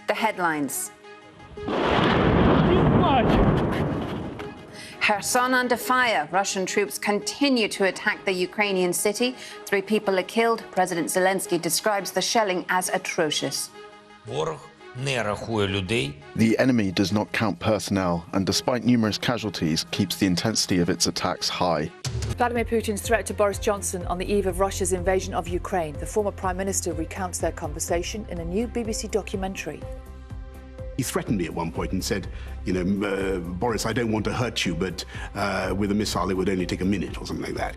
The headlines. Kherson under fire. Russian troops continue to attack the Ukrainian city. 3 people are killed. President Zelensky describes the shelling as atrocious. The enemy does not count personnel and, despite numerous casualties, keeps the intensity of its attacks high. Vladimir Putin's threat to Boris Johnson on the eve of Russia's invasion of Ukraine. The former Prime Minister recounts their conversation in a new BBC documentary. He threatened me at one point and said, Boris, I don't want to hurt you, but with a missile it would only take a minute or something like that.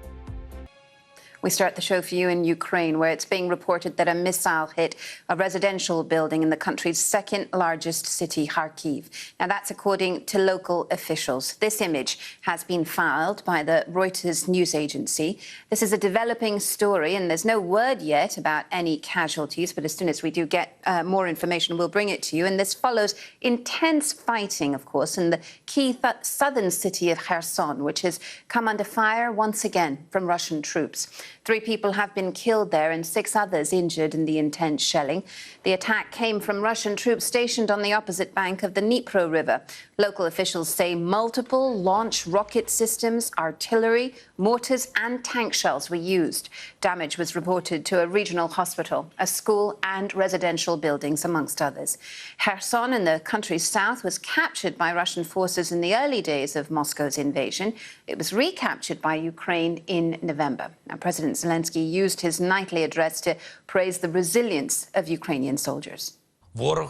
We start the show for you in Ukraine, where it's being reported that a missile hit a residential building in the country's second largest city, Kharkiv. Now, that's according to local officials. This image has been filed by the Reuters news agency. This is a developing story, and there's no word yet about any casualties, but as soon as we do get more information, we'll bring it to you. And this follows intense fighting, of course, in the key southern city of Kherson, which has come under fire once again from Russian troops. 3 people have been killed there and 6 others injured in the intense shelling. The attack came from Russian troops stationed on the opposite bank of the Dnipro River. Local officials say multiple launch rocket systems, artillery, mortars and tank shells were used. Damage was reported to a regional hospital, a school and residential buildings, amongst others. Kherson in the country's south was captured by Russian forces in the early days of Moscow's invasion. It was recaptured by Ukraine in November. Now, President Zelensky used his nightly address to praise the resilience of Ukrainian soldiers. The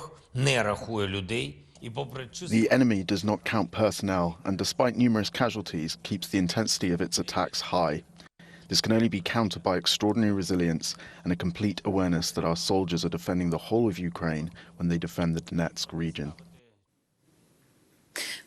enemy does not count personnel and, despite numerous casualties, keeps the intensity of its attacks high. This can only be countered by extraordinary resilience and a complete awareness that our soldiers are defending the whole of Ukraine when they defend the Donetsk region.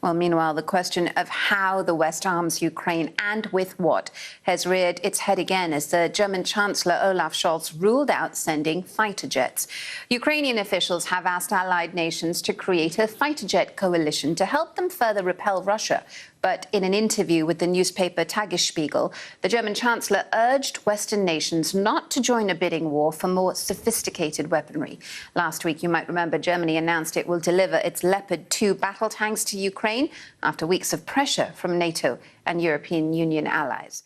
Well, meanwhile, the question of how the West arms Ukraine and with what has reared its head again as the German Chancellor Olaf Scholz ruled out sending fighter jets. Ukrainian officials have asked allied nations to create a fighter jet coalition to help them further repel Russia. But in an interview with the newspaper Tagesspiegel, the German Chancellor urged Western nations not to join a bidding war for more sophisticated weaponry. Last week, you might remember, Germany announced it will deliver its Leopard 2 battle tanks to Ukraine after weeks of pressure from NATO and European Union allies.